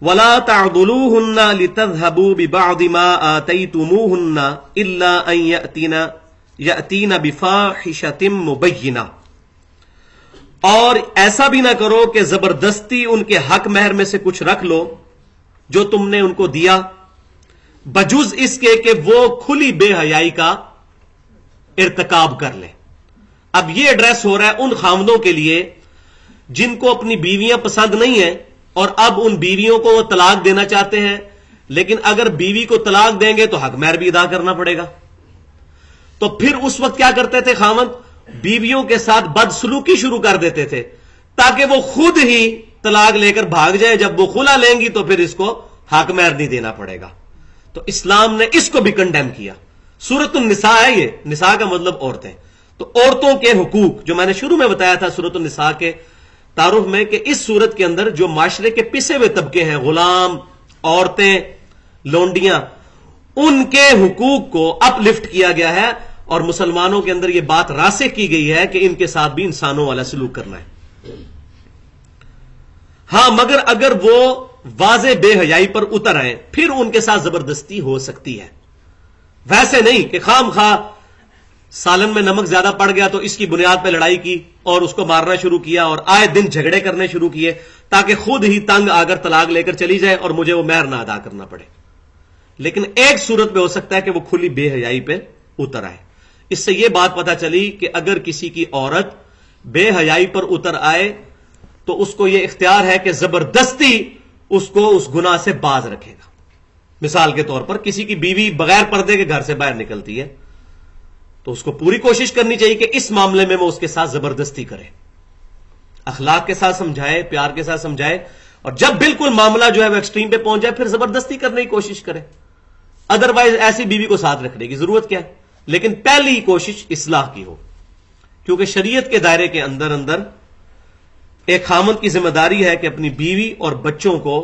وَلَا تَعْضُلُوهُنَّ لِتَذْهَبُوا بِبَعْضِ مَا آتَيْتُمُوهُنَّ إِلَّا أَن يَأْتِينَ بِفَاحِشَةٍ مُبَيِّنَةٍ، اور ایسا بھی نہ کرو کہ زبردستی ان کے حق مہر میں سے کچھ رکھ لو جو تم نے ان کو دیا، بجز اس کے کہ وہ کھلی بے حیائی کا ارتکاب کر لیں۔ اب یہ ایڈریس ہو رہا ہے ان خاوندوں کے لیے جن کو اپنی بیویاں پسند نہیں ہیں اور اب ان بیویوں کو وہ طلاق دینا چاہتے ہیں، لیکن اگر بیوی کو طلاق دیں گے تو حق مہر بھی ادا کرنا پڑے گا۔ تو پھر اس وقت کیا کرتے تھے خاوند؟ بیویوں کے ساتھ بدسلوکی شروع کر دیتے تھے تاکہ وہ خود ہی طلاق لے کر بھاگ جائے، جب وہ خلا لیں گی تو پھر اس کو حق مہر نہیں دینا پڑے گا۔ تو اسلام نے اس کو بھی کنڈیم کیا۔ سورۃ النساء ہے یہ، نساء کا مطلب عورتیں، تو عورتوں کے حقوق جو میں نے شروع میں بتایا تھا سورۃ النساء کے تعارف میں، کہ اس سورت کے اندر جو معاشرے کے پسے ہوئے طبقے ہیں، غلام، عورتیں، لونڈیاں، ان کے حقوق کو اپ لفٹ کیا گیا ہے، اور مسلمانوں کے اندر یہ بات راسخ کی گئی ہے کہ ان کے ساتھ بھی انسانوں والا سلوک کرنا ہے۔ ہاں مگر اگر وہ واضح بے حیائی پر اتر آئیں پھر ان کے ساتھ زبردستی ہو سکتی ہے، ویسے نہیں کہ خام خواہ سالن میں نمک زیادہ پڑ گیا تو اس کی بنیاد پہ لڑائی کی اور اس کو مارنا شروع کیا اور آئے دن جھگڑے کرنے شروع کیے تاکہ خود ہی تنگ آ کر طلاق لے کر چلی جائے اور مجھے وہ مہر نہ ادا کرنا پڑے۔ لیکن ایک صورت میں ہو سکتا ہے کہ وہ کھلی بے حیائی پہ اتر آئے۔ اس سے یہ بات پتہ چلی کہ اگر کسی کی عورت بے حیائی پر اتر آئے تو اس کو یہ اختیار ہے کہ زبردستی اس کو اس گناہ سے باز رکھے گا۔ مثال کے طور پر کسی کی بیوی بغیر پردے کے گھر سے باہر نکلتی ہے تو اس کو پوری کوشش کرنی چاہیے کہ اس معاملے میں وہ اس کے ساتھ زبردستی کرے، اخلاق کے ساتھ سمجھائے، پیار کے ساتھ سمجھائے، اور جب بالکل معاملہ جو ہے وہ ایکسٹریم پہ پہنچ جائے پھر زبردستی کرنے کی کوشش کرے۔ ادروائز ایسی بیوی کو ساتھ رکھنے کی ضرورت کیا ہے؟ لیکن پہلی کوشش اصلاح کی ہو، کیونکہ شریعت کے دائرے کے اندر ایک خامند کی ذمہ داری ہے کہ اپنی بیوی اور بچوں کو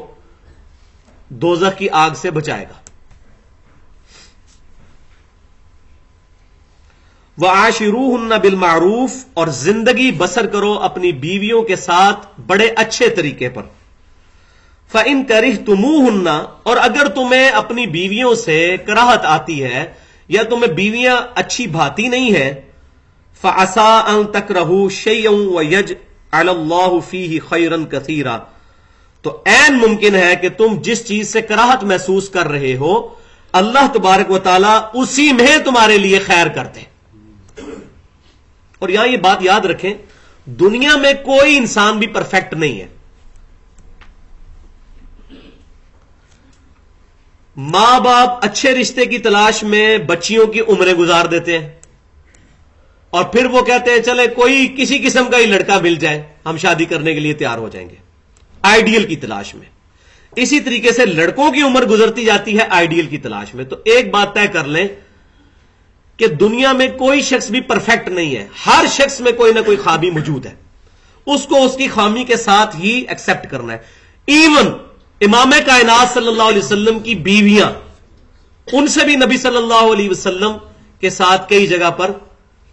دوزخ کی آگ سے بچائے گا۔ وَعَاشِرُوهُنَّ بِالْمَعْرُوفِ، اور زندگی بسر کرو اپنی بیویوں کے ساتھ بڑے اچھے طریقے پر۔ فَإِن كَرِهْتُمُوهُنَّ، اور اگر تمہیں اپنی بیویوں سے کراہت آتی ہے یا تمہیں بیویاں اچھی بھاتی نہیں ہے، فَعَسَىٰ أَن تَكْرَهُوا شَيْئًا وَيَجْعَلَ اللَّهُ فِيهِ خَيْرًا كَثِيرًا، تو عین ممکن ہے کہ تم جس چیز سے کراہت محسوس کر رہے ہو اللہ تبارک و تعالی اسی میں تمہارے لیے خیر کر دے۔ اور یہاں یہ بات یاد رکھیں، دنیا میں کوئی انسان بھی پرفیکٹ نہیں ہے۔ ماں باپ اچھے رشتے کی تلاش میں بچیوں کی عمریں گزار دیتے ہیں اور پھر وہ کہتے ہیں چلے کوئی کسی قسم کا ہی لڑکا مل جائے ہم شادی کرنے کے لیے تیار ہو جائیں گے، آئیڈیل کی تلاش میں۔ اسی طریقے سے لڑکوں کی عمر گزرتی جاتی ہے آئیڈیل کی تلاش میں۔ تو ایک بات طے کر لیں کہ دنیا میں کوئی شخص بھی پرفیکٹ نہیں ہے، ہر شخص میں کوئی نہ کوئی خامی موجود ہے، اس کو اس کی خامی کے ساتھ ہی ایکسپٹ کرنا ہے۔ ایون امام کائنات صلی اللہ علیہ وسلم کی بیویاں، ان سے بھی نبی صلی اللہ علیہ وسلم کے ساتھ کئی جگہ پر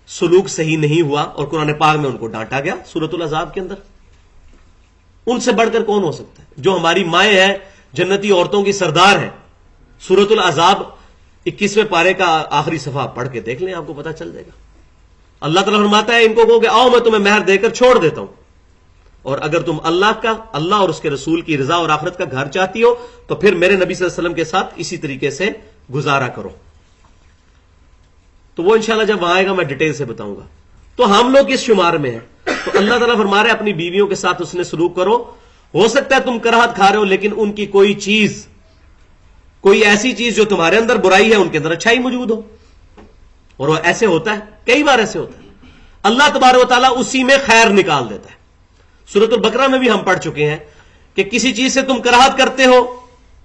سلوک صحیح نہیں ہوا اور قرآن پاک میں ان کو ڈانٹا گیا سورۃ الاحزاب کے اندر۔ ان سے بڑھ کر کون ہو سکتا ہے؟ جو ہماری مائیں ہیں، جنتی عورتوں کی سردار ہیں، سورۃ الاحزاب 21ویں پارے کا آخری صفحہ پڑھ کے دیکھ لیں، آپ کو پتہ چل جائے گا۔ اللہ تعالیٰ فرماتا ہے ان کو کہو کہ آؤ میں تمہیں مہر دے کر چھوڑ دیتا ہوں، اور اگر تم اللہ اور اس کے رسول کی رضا اور آخرت کا گھر چاہتی ہو تو پھر میرے نبی صلی اللہ علیہ وسلم کے ساتھ اسی طریقے سے گزارا کرو۔ تو وہ انشاءاللہ جب وہاں آئے گا میں ڈیٹیل سے بتاؤں گا۔ تو ہم لوگ اس شمار میں ہیں، تو اللہ تعالیٰ فرما رہے اپنی بیویوں کے ساتھ اس نے سلوک کرو۔ ہو سکتا ہے تم کراہت کھا رہے ہو لیکن ان کی کوئی ایسی چیز جو تمہارے اندر برائی ہے ان کے اندر اچھائی موجود ہو، اور وہ ایسے ہوتا ہے، کئی بار ایسے ہوتا ہے۔ اللہ تبارک و تعالیٰ اسی میں خیر نکال دیتا ہے۔ سورۃ البقرہ میں بھی ہم پڑھ چکے ہیں کہ کسی چیز سے تم کراہت کرتے ہو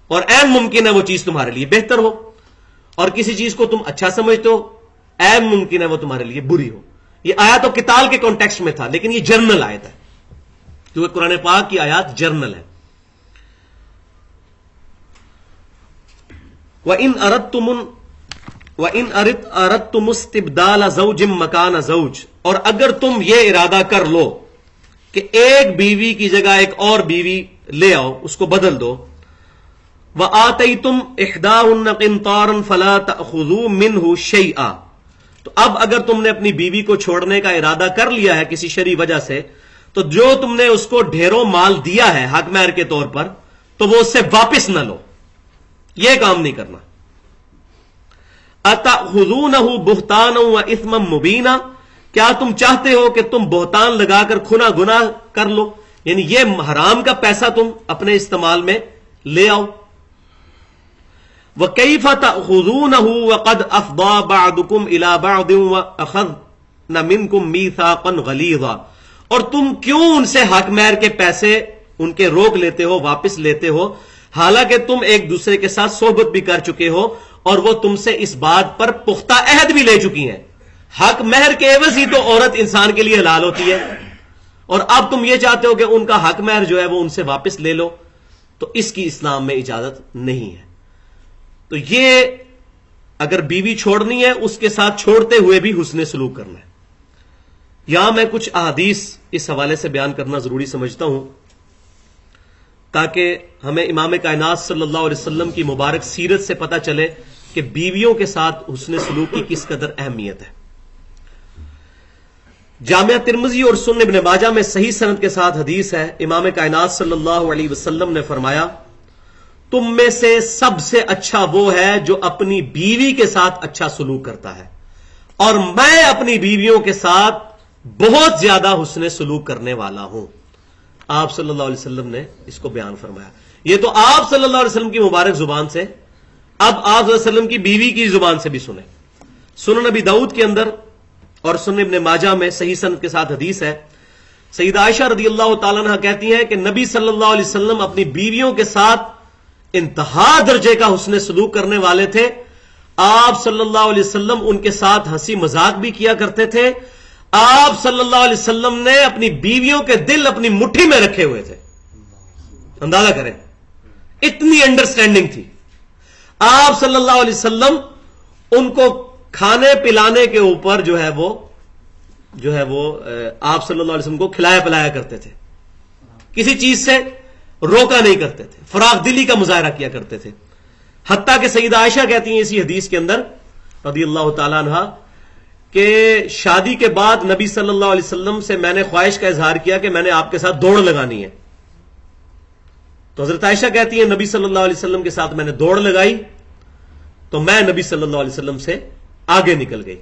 اور عین ممکن ہے وہ چیز تمہارے لیے بہتر ہو، اور کسی چیز کو تم اچھا سمجھتے ہو عین ممکن ہے وہ تمہارے لیے بری ہو۔ یہ آیات تو قتال کے کانٹیکسٹ میں تھا، لیکن یہ جنرل آیت ہے کیونکہ قرآن پاک کی آیات جنرل ہے۔ وَإِنْ أَرَدْتُمُ اسْتِبْدَالَ زَوْجٍ مَّكَانَ زَوْجٍ، اور اگر تم یہ ارادہ کر لو کہ ایک بیوی کی جگہ ایک اور بیوی لے آؤ، اس کو بدل دو، وَآتَيْتُمْ إِحْدَاهُنَّ قِنْطَارًا فَلَا تَأْخُذُوا مِنْهُ شَيْئًا، تو اب اگر تم نے اپنی بیوی کو چھوڑنے کا ارادہ کر لیا ہے کسی شرعی وجہ سے، تو جو تم نے اس کو ڈھیروں مال دیا ہے حق مہر کے طور پر، تو وہ اس سے واپس نہ لو، یہ کام نہیں کرنا۔ أَتَأْخُذُونَهُ بُهْتَانًا وَإِثْمًا مُبِينًا، کیا تم چاہتے ہو کہ تم بہتان لگا کر کھنا گناہ کر لو، یعنی یہ حرام کا پیسہ تم اپنے استعمال میں لے آؤ۔ وَكَيْفَ تَأْخُذُونَهُ وَقَدْ أَفْضَى بَعْضُكُمْ إِلَى بَعْضٍ وَأَخَذْنَ مِنْكُمْ مِيثَاقًا غَلِيظًا، اور تم کیوں ان سے حق مہر کے پیسے ان کے روک لیتے ہو، واپس لیتے ہو، حالانکہ تم ایک دوسرے کے ساتھ صحبت بھی کر چکے ہو اور وہ تم سے اس بات پر پختہ عہد بھی لے چکی ہیں۔ حق مہر کے عوض ہی تو عورت انسان کے لیے حلال ہوتی ہے، اور اب تم یہ چاہتے ہو کہ ان کا حق مہر جو ہے وہ ان سے واپس لے لو، تو اس کی اسلام میں اجازت نہیں ہے۔ تو یہ اگر بیوی چھوڑنی ہے اس کے ساتھ چھوڑتے ہوئے بھی حسن سلوک کرنا ہے۔ یہاں میں کچھ احادیث اس حوالے سے بیان کرنا ضروری سمجھتا ہوں تاکہ ہمیں امام کائنات صلی اللہ علیہ وسلم کی مبارک سیرت سے پتہ چلے کہ بیویوں کے ساتھ حسن سلوک کی کس قدر اہمیت ہے۔ جامعہ ترمذی اور سنن ابن ماجہ میں صحیح سند کے ساتھ حدیث ہے، امام کائنات صلی اللہ علیہ وسلم نے فرمایا، تم میں سے سب سے اچھا وہ ہے جو اپنی بیوی کے ساتھ اچھا سلوک کرتا ہے، اور میں اپنی بیویوں کے ساتھ بہت زیادہ حسن سلوک کرنے والا ہوں۔ آپ صلی اللہ علیہ وسلم نے اس کو بیان فرمایا۔ یہ تو آپ صلی اللہ علیہ وسلم کی مبارک زبان سے، اب آپ صلی اللہ علیہ وسلم کی بیوی کی زبان سے بھی سنیں۔ سنن نبی داؤد کے اندر اور سنن ابن ماجہ میں صحیح سند کے ساتھ حدیث ہے، سیدہ عائشہ رضی اللہ تعالیٰ عنہ کہتی ہیں کہ نبی صلی اللہ علیہ وسلم اپنی بیویوں کے ساتھ انتہا درجے کا حسن سلوک کرنے والے تھے۔ آپ صلی اللہ علیہ وسلم ان کے ساتھ ہنسی مذاق بھی کیا کرتے تھے۔ آپ صلی اللہ علیہ وسلم نے اپنی بیویوں کے دل اپنی مٹھی میں رکھے ہوئے تھے، اندازہ کریں، اتنی انڈرسٹینڈنگ تھی۔ آپ صلی اللہ علیہ وسلم ان کو کھانے پلانے کے اوپر جو ہے وہ آپ صلی اللہ علیہ وسلم کو کھلایا پلایا کرتے تھے، کسی چیز سے روکا نہیں کرتے تھے، فراخ دلی کا مظاہرہ کیا کرتے تھے۔ حتیٰ کہ سیدہ عائشہ کہتی ہیں اسی حدیث کے اندر رضی اللہ تعالیٰ عنہ کہ شادی کے بعد نبی صلی اللہ علیہ وسلم سے میں نے خواہش کا اظہار کیا کہ میں نے آپ کے ساتھ دوڑ لگانی ہے، تو حضرت عائشہ کہتی ہے نبی صلی اللہ علیہ وسلم کے ساتھ میں نے دوڑ لگائی تو میں نبی صلی اللہ علیہ وسلم سے آگے نکل گئی،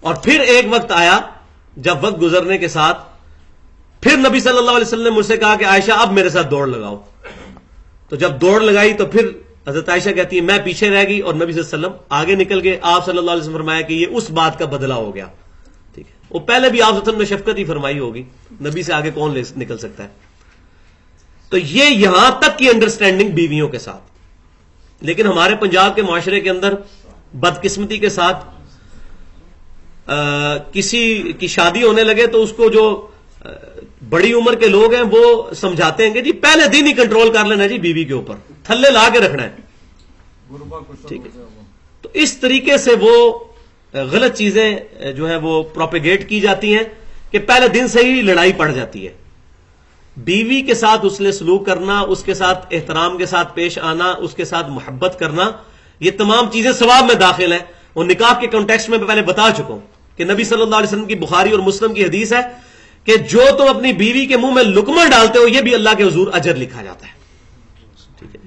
اور پھر ایک وقت آیا جب وقت گزرنے کے ساتھ پھر نبی صلی اللہ علیہ وسلم نے مجھ سے کہا کہ عائشہ اب میرے ساتھ دوڑ لگاؤ، تو جب دوڑ لگائی تو پھر حضرت عائشہ کہتی ہے میں پیچھے رہ گئی اور نبی صلی اللہ علیہ وسلم آگے نکل گئے۔ آپ صلی اللہ علیہ وسلم فرمایا کہ یہ اس بات کا بدلہ ہو گیا، ٹھیک ہے، وہ پہلے بھی آپ صلی اللہ علیہ وسلم نے شفقت ہی فرمائی ہوگی، نبی سے آگے کون نکل سکتا ہے۔ تو یہ یہاں تک کی انڈرسٹینڈنگ بیویوں کے ساتھ، لیکن ہمارے پنجاب کے معاشرے کے اندر بدقسمتی کے ساتھ کسی کی شادی ہونے لگے تو اس کو جو بڑی عمر کے لوگ ہیں وہ سمجھاتے ہیں کہ جی پہلے دن ہی کنٹرول کر لینا جی بیوی کے اوپر، تھلے لا کے رکھنا ہے، ٹھیک ہے۔ تو اس طریقے سے وہ غلط چیزیں جو ہے وہ پروپیگیٹ کی جاتی ہیں کہ پہلے دن سے ہی لڑائی پڑ جاتی ہے۔ بیوی کے ساتھ حسن سلوک کرنا، اس کے ساتھ احترام کے ساتھ پیش آنا، اس کے ساتھ محبت کرنا، یہ تمام چیزیں ثواب میں داخل ہیں۔ اور نکاح کے کانٹیکسٹ میں پہلے بتا چکا ہوں کہ نبی صلی اللہ علیہ وسلم کی بخاری اور مسلم کی حدیث ہے کہ جو تم اپنی بیوی کے منہ میں لقمہ ڈالتے ہو یہ بھی اللہ کے حضور اجر لکھا جاتا ہے، ٹھیک ہے۔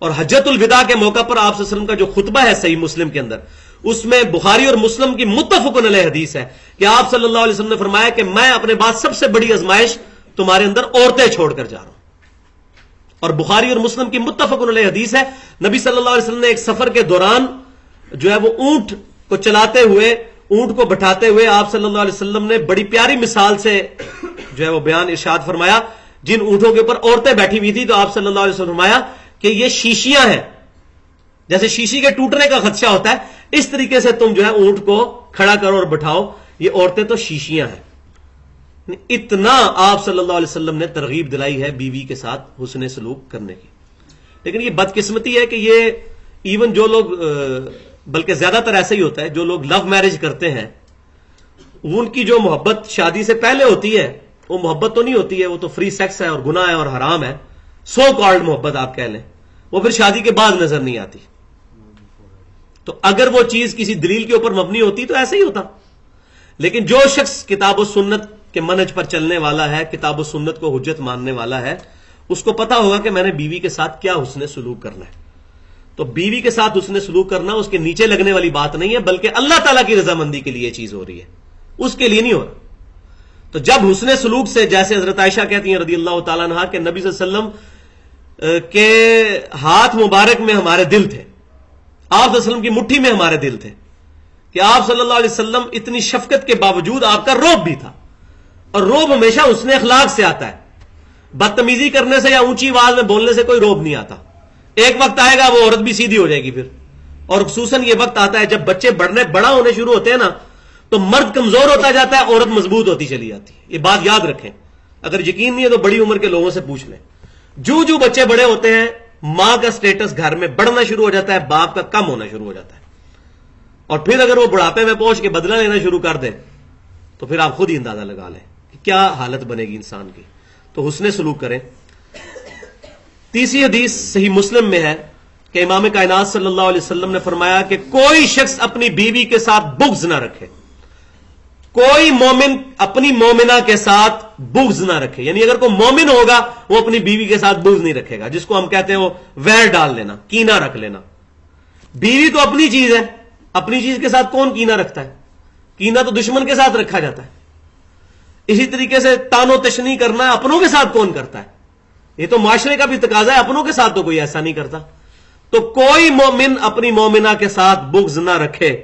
اور حجۃ الوداع کے موقع پر آپ صلی اللہ علیہ وسلم کا جو خطبہ ہے صحیح مسلم کے اندر، اس میں بخاری اور مسلم کی متفق علیہ حدیث ہے کہ آپ صلی اللہ علیہ وسلم نے فرمایا کہ میں اپنے بعد سب سے بڑی آزمائش تمہارے اندر عورتیں چھوڑ کر جا رہا ہوں۔ اور بخاری اور مسلم کی متفق علیہ حدیث ہے، نبی صلی اللہ علیہ وسلم نے ایک سفر کے دوران جو ہے وہ اونٹ کو چلاتے ہوئے، اونٹ کو بٹھاتے ہوئے آپ صلی اللہ علیہ وسلم نے بڑی پیاری مثال سے جو ہے وہ بیان ارشاد فرمایا۔ جن اونٹوں کے اوپر عورتیں بیٹھی ہوئی تھی تو آپ صلی اللہ علیہ وسلم فرمایا کہ یہ شیشیاں ہیں، جیسے شیشی کے ٹوٹنے کا خدشہ ہوتا ہے اس طریقے سے تم جو ہے اونٹ کو کھڑا کرو اور بٹھاؤ، یہ عورتیں تو شیشیاں ہیں۔ اتنا آپ صلی اللہ علیہ وسلم نے ترغیب دلائی ہے بیوی کے ساتھ حسن سلوک کرنے کی۔ لیکن یہ بدقسمتی ہے کہ یہ ایون جو لوگ، بلکہ زیادہ تر ایسا ہی ہوتا ہے، جو لوگ لو میرج کرتے ہیں ان کی جو محبت شادی سے پہلے ہوتی ہے وہ محبت تو نہیں ہوتی ہے، وہ تو فری سیکس ہے اور گناہ ہے اور حرام ہے، سو کالڈ محبت آپ کہہ لیں، وہ پھر شادی کے بعد نظر نہیں آتی. تو اگر وہ چیز کسی دلیل کے اوپر مبنی ہوتی تو ایسا ہی ہوتا. لیکن جو شخص کتاب و سنت کے منہج پر چلنے والا ہے, کتاب و سنت کو حجت ماننے والا ہے, اس کو پتا ہوگا کہ میں نے بیوی کے ساتھ کیا حسن سلوک کرنا ہے. تو بیوی کے ساتھ حسن سلوک کرنا اس کے نیچے لگنے والی بات نہیں ہے, بلکہ اللہ تعالیٰ کی رضامندی کے لیے یہ چیز ہو رہی ہے, اس کے لیے نہیں ہو رہا. تو جب حسن سلوک سے, جیسے حضرت عائشہ کہتی ہیں رضی اللہ تعالیٰ عنہا کہ نبی صلی اللہ علیہ وسلم کے ہاتھ مبارک میں ہمارے دل تھے, آپ صلی اللہ علیہ وسلم کی مٹھی میں ہمارے دل تھے, کہ آپ صلی اللہ علیہ وسلم اتنی شفقت کے باوجود آپ کا روب بھی تھا, اور روب ہمیشہ حسن اخلاق سے آتا ہے. بدتمیزی کرنے سے یا اونچی آواز میں بولنے سے کوئی روب نہیں آتا. ایک وقت آئے گا وہ عورت بھی سیدھی ہو جائے گی پھر, اور خصوصاً یہ وقت آتا ہے جب بچے بڑا ہونے شروع ہوتے ہیں نا, تو مرد کمزور ہوتا جاتا ہے, عورت مضبوط ہوتی چلی جاتی ہے. یہ بات یاد رکھیں, اگر یقین نہیں ہے تو بڑی عمر کے لوگوں سے پوچھ لیں. جو بچے بڑے ہوتے ہیں ماں کا سٹیٹس گھر میں بڑھنا شروع ہو جاتا ہے, باپ کا کم ہونا شروع ہو جاتا ہے. اور پھر اگر وہ بڑھاپے میں پہنچ کے بدلہ لینا شروع کر دیں تو پھر آپ خود ہی اندازہ لگا لیں کہ کیا حالت بنے گی انسان کی. تو حسن سلوک کریں. تیسری حدیث صحیح مسلم میں ہے کہ امام کائنات صلی اللہ علیہ وسلم نے فرمایا کہ کوئی شخص اپنی بیوی کے ساتھ بغض نہ رکھے, کوئی مومن اپنی مومنہ کے ساتھ بغض نہ رکھے. یعنی اگر کوئی مومن ہوگا وہ اپنی بیوی کے ساتھ بغض نہیں رکھے گا, جس کو ہم کہتے ہیں وہ ویر ڈال لینا, کینہ رکھ لینا. بیوی تو اپنی چیز ہے, اپنی چیز کے ساتھ کون کینہ رکھتا ہے؟ کینہ تو دشمن کے ساتھ رکھا جاتا ہے. اسی طریقے سے تان و تشنی کرنا اپنوں کے ساتھ کون کرتا ہے؟ یہ تو معاشرے کا بھی تقاضا ہے, اپنوں کے ساتھ تو کوئی ایسا نہیں کرتا. تو کوئی مومن اپنی مومنہ کے ساتھ بغض نہ رکھے.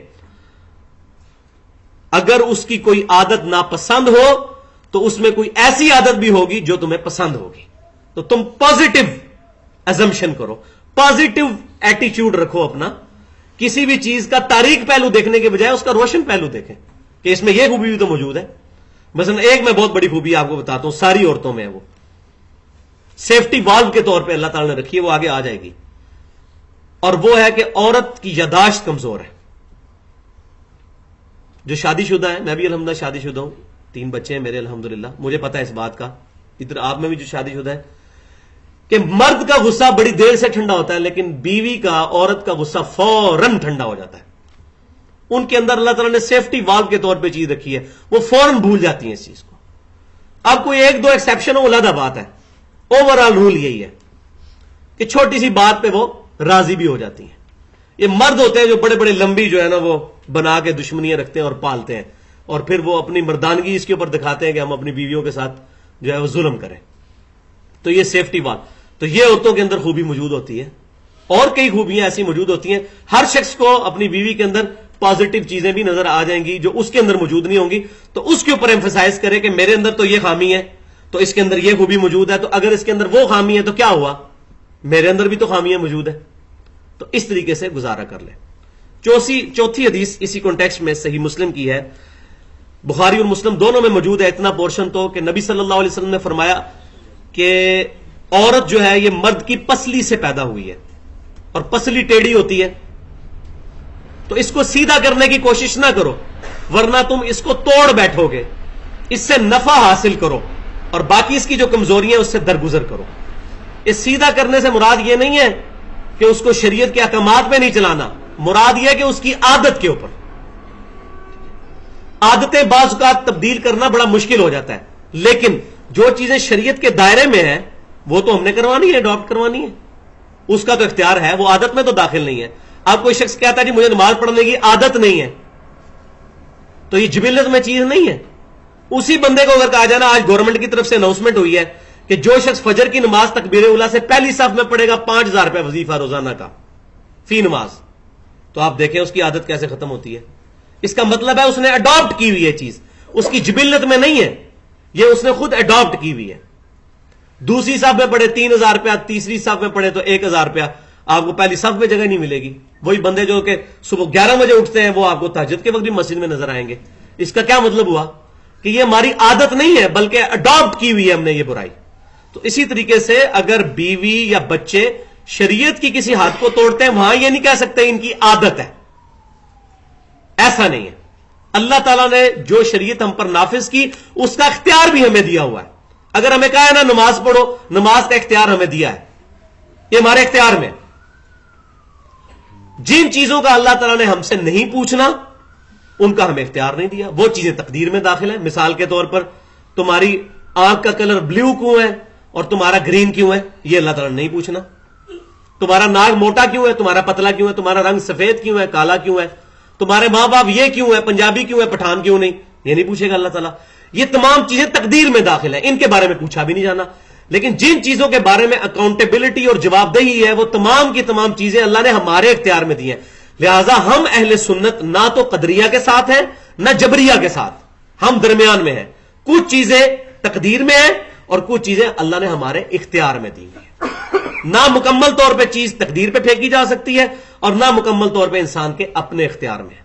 اگر اس کی کوئی عادت ناپسند ہو تو اس میں کوئی ایسی عادت بھی ہوگی جو تمہیں پسند ہوگی. تو تم پازیٹو ایزمپشن کرو, پازیٹو ایٹیچیوڈ رکھو اپنا. کسی بھی چیز کا تاریک پہلو دیکھنے کے بجائے اس کا روشن پہلو دیکھیں کہ اس میں یہ خوبی بھی تو موجود ہے. مثلا ایک میں بہت بڑی خوبی آپ کو بتاتا ہوں, ساری عورتوں میں ہے, وہ سیفٹی والو کے طور پہ اللہ تعالی نے رکھی ہے, وہ آگے آ جائے گی. اور وہ ہے کہ عورت کی یاداشت کمزور ہے. جو شادی شدہ ہے, میں بھی الحمدللہ شادی شدہ ہوں, 3 بچے ہیں میرے الحمدللہ, مجھے پتا ہے اس بات کا. ادھر آپ میں بھی جو شادی شدہ ہے کہ مرد کا غصہ بڑی دیر سے ٹھنڈا ہوتا ہے, لیکن بیوی کا, عورت کا غصہ فوراً ٹھنڈا ہو جاتا ہے. ان کے اندر اللہ تعالیٰ نے سیفٹی والو کے طور پہ چیز رکھی ہے, وہ فوراً بھول جاتی ہیں اس چیز کو. اب کوئی 1-2 ایکسیپشن ہو, علیحدہ بات ہے. اوور آل رول یہی ہے کہ چھوٹی سی بات پہ وہ راضی بھی ہو جاتی ہیں. یہ مرد ہوتے ہیں جو بڑے بڑے لمبی جو ہے نا وہ بنا کے دشمنیاں رکھتے ہیں اور پالتے ہیں, اور پھر وہ اپنی مردانگی اس کے اوپر دکھاتے ہیں کہ ہم اپنی بیویوں کے ساتھ جو ہے وہ ظلم کریں. تو یہ سیفٹی والو, تو یہ عورتوں کے اندر خوبی موجود ہوتی ہے. اور کئی خوبیاں ایسی موجود ہوتی ہیں. ہر شخص کو اپنی بیوی کے اندر پازیٹو چیزیں بھی نظر آ جائیں گی جو اس کے اندر موجود نہیں ہوں گی, تو اس کے اوپر ایمفسائز کرے کہ میرے اندر تو یہ خامی ہے, تو اس کے اندر یہ خوبی موجود ہے, تو اگر اس کے اندر وہ خامی ہے تو کیا ہوا, میرے اندر بھی تو خامیاں موجود ہے. تو اس طریقے سے گزارا کر لیں. چوتھی حدیث اسی کانٹیکسٹ میں صحیح مسلم کی ہے, بخاری اور مسلم دونوں میں موجود ہے. اتنا پورشن تو کہ نبی صلی اللہ علیہ وسلم نے فرمایا کہ عورت جو ہے یہ مرد کی پسلی سے پیدا ہوئی ہے, اور پسلی ٹیڑھی ہوتی ہے, تو اس کو سیدھا کرنے کی کوشش نہ کرو, ورنہ تم اس کو توڑ بیٹھو گے. اس سے نفع حاصل کرو, اور باقی اس کی جو کمزوریاں اس سے درگزر کرو. اس سیدھا کرنے سے مراد یہ نہیں ہے کہ اس کو شریعت کے احکامات پہ نہیں چلانا, مراد یہ ہے کہ اس کی عادت کے اوپر. عادتیں بعض اوقات تبدیل کرنا بڑا مشکل ہو جاتا ہے, لیکن جو چیزیں شریعت کے دائرے میں ہیں وہ تو ہم نے کروانی ہے, اڈاپٹ کروانی ہے. اس کا تو اختیار ہے, وہ عادت میں تو داخل نہیں ہے. اب کوئی شخص کہتا ہے جی مجھے نماز پڑھنے کی عادت نہیں ہے, تو یہ جبلت میں چیز نہیں ہے. اسی بندے کو اگر کہا جانا آج گورنمنٹ کی طرف سے اناؤنسمنٹ ہوئی ہے کہ جو شخص فجر کی نماز تکبیر اولیٰ سے پہلی صف میں پڑھے گا 5000 روپے وظیفہ روزانہ کا فی نماز, تو آپ دیکھیں اس کی عادت کیسے ختم ہوتی ہے. اس کا مطلب ہے اس نے اڈاپٹ کی ہوئی ہے چیز, اس کی جبلت میں نہیں ہے, یہ اس نے خود اڈاپٹ کی ہوئی ہے. دوسری صف میں پڑھے 3000 روپیہ, تیسری صف میں پڑھے تو 1000 روپیہ, آپ کو پہلی صف میں جگہ نہیں ملے گی. وہی بندے جو کہ صبح 11 بجے اٹھتے ہیں وہ آپ کو تہجد کے وقت بھی مسجد میں نظر آئیں گے. اس کا کیا مطلب ہوا کہ یہ ہماری عادت نہیں ہے بلکہ اڈاپٹ کی ہوئی ہے ہم نے یہ برائی. تو اسی طریقے سے اگر بیوی یا بچے شریعت کی کسی ہاتھ کو توڑتے ہیں, وہاں یہ نہیں کہہ سکتے ان کی عادت ہے, ایسا نہیں ہے. اللہ تعالیٰ نے جو شریعت ہم پر نافذ کی اس کا اختیار بھی ہمیں دیا ہوا ہے. اگر ہمیں کہا ہے نا نماز پڑھو, نماز کا اختیار ہمیں دیا ہے, یہ ہمارے اختیار میں. جن چیزوں کا اللہ تعالیٰ نے ہم سے نہیں پوچھنا ان کا ہمیں اختیار نہیں دیا، وہ چیزیں تقدیر میں داخل ہیں. مثال کے طور پر تمہاری آنکھ کا کلر بلیو کیوں ہے اور تمہارا گرین کیوں ہے، یہ اللہ تعالیٰ نے نہیں پوچھنا. تمہارا ناک موٹا کیوں ہے، تمہارا پتلا کیوں ہے، تمہارا رنگ سفید کیوں ہے، کالا کیوں ہے، تمہارے ماں باپ یہ کیوں ہے، پنجابی کیوں ہے، پٹھان کیوں نہیں، یہ نہیں پوچھے گا اللہ تعالیٰ. یہ تمام چیزیں تقدیر میں داخل ہیں، ان کے بارے میں پوچھا بھی نہیں جانا. لیکن جن چیزوں کے بارے میں اکاؤنٹیبلٹی اور جواب دہی ہے وہ تمام کی تمام چیزیں اللہ نے ہمارے اختیار میں دی ہیں. لہذا ہم اہل سنت نہ تو قدریہ کے ساتھ ہیں نہ جبریہ کے ساتھ، ہم درمیان میں ہیں. کچھ چیزیں تقدیر میں ہیں اور کچھ چیزیں اللہ نے ہمارے اختیار میں دی ہیں. نہ مکمل طور پہ چیز تقدیر پہ پھینکی جا سکتی ہے اور نہ مکمل طور پہ انسان کے اپنے اختیار میں ہے.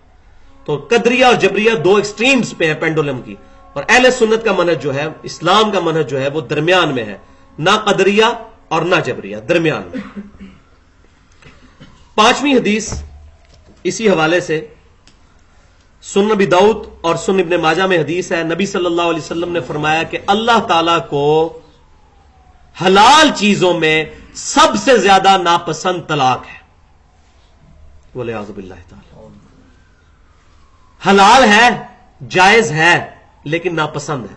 تو قدریہ اور جبریہ دو ایکسٹریمز پہ ہے پینڈولم کی، اور اہل سنت کا منہج جو ہے، اسلام کا منہج جو ہے، وہ درمیان میں ہے، نہ قدریہ اور نہ جبریہ، درمیان میں. 5ویں حدیث اسی حوالے سے سنن ابی داؤد اور سنن ابن ماجہ میں حدیث ہے. نبی صلی اللہ علیہ وسلم نے فرمایا کہ اللہ تعالیٰ کو حلال چیزوں میں سب سے زیادہ ناپسند طلاق ہے. والعیاذ باللہ تعالی. حلال ہے، جائز ہے، لیکن ناپسند ہے.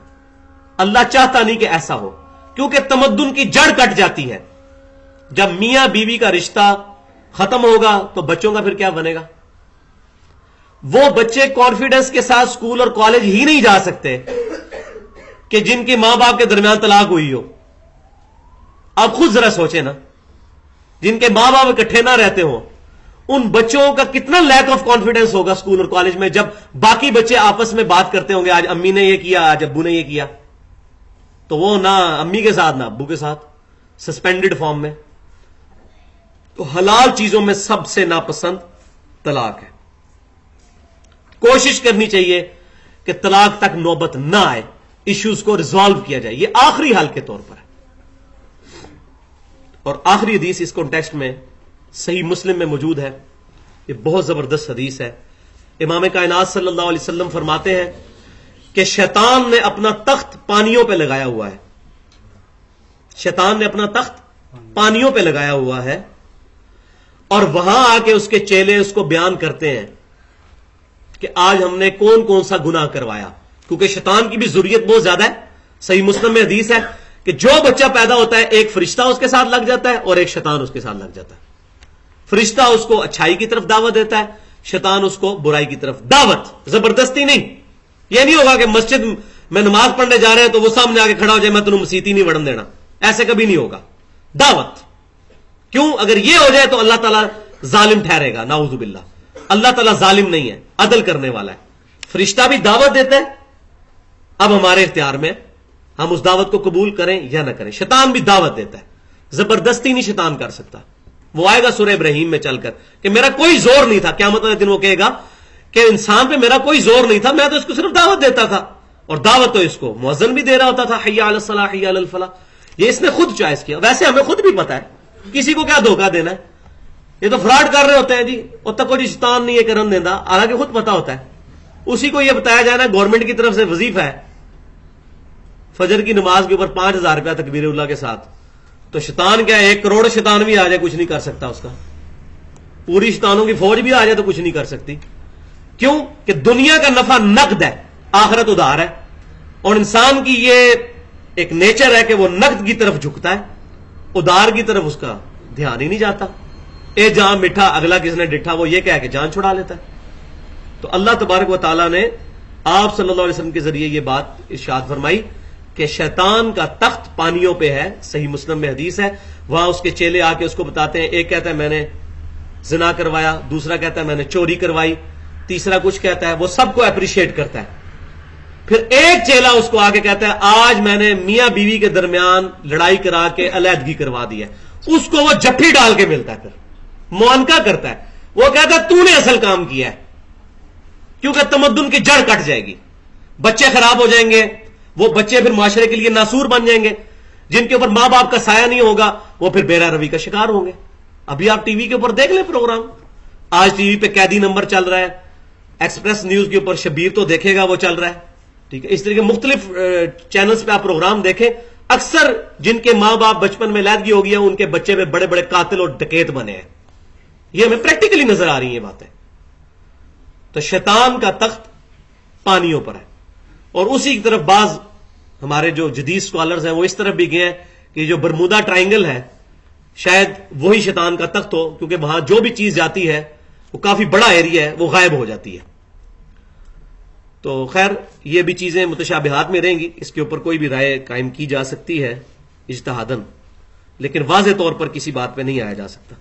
اللہ چاہتا نہیں کہ ایسا ہو، کیونکہ تمدن کی جڑ کٹ جاتی ہے. جب میاں بیوی کا رشتہ ختم ہوگا تو بچوں کا پھر کیا بنے گا؟ وہ بچے کانفیڈنس کے ساتھ اسکول اور کالج ہی نہیں جا سکتے کہ جن کے ماں باپ کے درمیان طلاق ہوئی ہو. آپ خود ذرا سوچیں نا، جن کے ماں باپ اکٹھے نہ رہتے ہوں، ان بچوں کا کتنا لیک آف کانفیڈنس ہوگا اسکول اور کالج میں جب باقی بچے آپس میں بات کرتے ہوں گے، آج امی نے یہ کیا، آج ابو نے یہ کیا، تو وہ نہ امی کے ساتھ نہ ابو کے ساتھ، سسپینڈڈ فارم میں. تو حلال چیزوں میں سب سے ناپسند طلاق ہے. کوشش کرنی چاہیے کہ طلاق تک نوبت نہ آئے، ایشوز کو ریزالو کیا جائے، یہ آخری حل کے طور پر ہے. اور آخری حدیث اس کانٹیکسٹ میں صحیح مسلم میں موجود ہے، یہ بہت زبردست حدیث ہے. امام کائنات صلی اللہ علیہ وسلم فرماتے ہیں کہ شیطان نے اپنا تخت پانیوں پہ لگایا ہوا ہے. شیطان نے اپنا تخت پانیوں پہ لگایا ہوا ہے، اور وہاں آ کے اس کے چیلے اس کو بیان کرتے ہیں کہ آج ہم نے کون کون سا گناہ کروایا، کیونکہ شیطان کی بھی ضروریت بہت زیادہ ہے. صحیح مسلم میں حدیث ہے کہ جو بچہ پیدا ہوتا ہے ایک فرشتہ اس کے ساتھ لگ جاتا ہے اور ایک شیطان اس کے ساتھ لگ جاتا ہے. فرشتہ اس کو اچھائی کی طرف دعوت دیتا ہے، شیطان اس کو برائی کی طرف. دعوت زبردستی نہیں. یہ نہیں ہوگا کہ مسجد میں نماز پڑھنے جا رہے ہیں تو وہ سامنے آ کے کھڑا ہو جائے میں تمہیں مسیت ہی نہیں وڑن دینا، ایسے کبھی نہیں ہوگا. دعوت. کیوں؟ اگر یہ ہو جائے تو اللہ تعالیٰ ظالم ٹھہرے گا، نعوذ باللہ. اللہ تعالیٰ ظالم نہیں ہے، عدل کرنے والا ہے. فرشتہ بھی دعوت دیتا ہے، اب ہمارے اختیار میں ہم اس دعوت کو قبول کریں یا نہ کریں. شیطان بھی دعوت دیتا ہے، زبردستی نہیں شیطان کر سکتا. وہ آئے گا سورہ ابراہیم میں چل کر کہ میرا کوئی زور نہیں تھا. قیامت والے دن وہ کہے گا کہ انسان پہ میرا کوئی زور نہیں تھا، میں تو اس کو صرف دعوت دیتا تھا، اور دعوت تو اس کو مؤذن بھی دے رہا ہوتا تھا، حی علی الصلاح حی علی الفلاح. یہ اس نے خود چوائس کیا. ویسے ہمیں خود بھی پتا ہے کسی کو کیا دھوکہ دینا ہے، یہ تو فراڈ کر رہے ہوتے ہیں جی، اور تک کوئی شیطان نہیں یہ کرن دینا، حالانکہ خود پتا ہوتا ہے. اسی کو یہ بتایا جائے نا گورنمنٹ کی طرف سے وظیفہ ہے فجر کی نماز کے اوپر 5,000 روپیہ تکبیر اللہ کے ساتھ، تو شیطان کیا ہے 1 کروڑ شیطان بھی آ جائے کچھ نہیں کر سکتا اس کا. پوری شیطانوں کی فوج بھی آ جائے تو کچھ نہیں کر سکتی. کیوں؟ کہ دنیا کا نفع نقد ہے، آخرت ادھار ہے. اور انسان کی یہ ایک نیچر ہے کہ وہ نقد کی طرف جھکتا ہے، ادھار کی طرف اس کا دھیان ہی نہیں جاتا. اے جان مٹھا اگلا کس نے ڈٹھا، وہ یہ کہہ کہ جان چھڑا لیتا ہے. تو اللہ تبارک و تعالیٰ نے آپ صلی اللہ علیہ وسلم کے ذریعے یہ بات ارشاد فرمائی کہ شیطان کا تخت پانیوں پہ ہے. صحیح مسلم میں حدیث ہے. وہاں اس کے چیلے آ کے اس کو بتاتے ہیں، ایک کہتا ہے میں نے زنا کروایا، دوسرا کہتا ہے میں نے چوری کروائی، تیسرا کچھ کہتا ہے. وہ سب کو اپریشیٹ کرتا ہے. پھر ایک چیلا اس کو آ کے کہتا ہے آج میں نے میاں بیوی کے درمیان لڑائی کرا کے علیحدگی کروا دی ہے. اس کو وہ جھپی ڈال کے ملتا ہے، پھر معانقہ کرتا ہے. وہ کہتا ہے تو نے اصل کام کیا ہے، کیونکہ تمدن کی جڑ کٹ جائے گی، بچے خراب ہو جائیں گے. وہ بچے پھر معاشرے کے لیے ناسور بن جائیں گے. جن کے اوپر ماں باپ کا سایہ نہیں ہوگا وہ پھر بیرا روی کا شکار ہوں گے. ابھی آپ ٹی وی کے اوپر دیکھ لیں پروگرام، آج ٹی وی پہ قیدی نمبر چل رہا ہے، ایکسپریس نیوز کے اوپر شبیر تو دیکھے گا وہ چل رہا ہے، ٹھیک ہے. اس طرح کے مختلف چینلز پہ آپ پروگرام دیکھیں، اکثر جن کے ماں باپ بچپن میں علیحدگی ہو گیا ان کے بچے میں بڑے بڑے قاتل اور ڈکیت بنے ہیں. یہ ہمیں پریکٹیکلی نظر آ رہی ہیں یہ باتیں. تو شیطان کا تخت پانیوں پر ہے. اور اسی کی طرف بعض ہمارے جو جدید سکالرز ہیں وہ اس طرف بھی گئے ہیں کہ جو برمودا ٹرائنگل ہے شاید وہی شیطان کا تخت ہو، کیونکہ وہاں جو بھی چیز جاتی ہے وہ کافی بڑا ایریا ہے، وہ غائب ہو جاتی ہے. تو خیر یہ بھی چیزیں متشابہات میں رہیں گی، اس کے اوپر کوئی بھی رائے قائم کی جا سکتی ہے اجتہاداً، لیکن واضح طور پر کسی بات پہ نہیں آیا جا سکتا.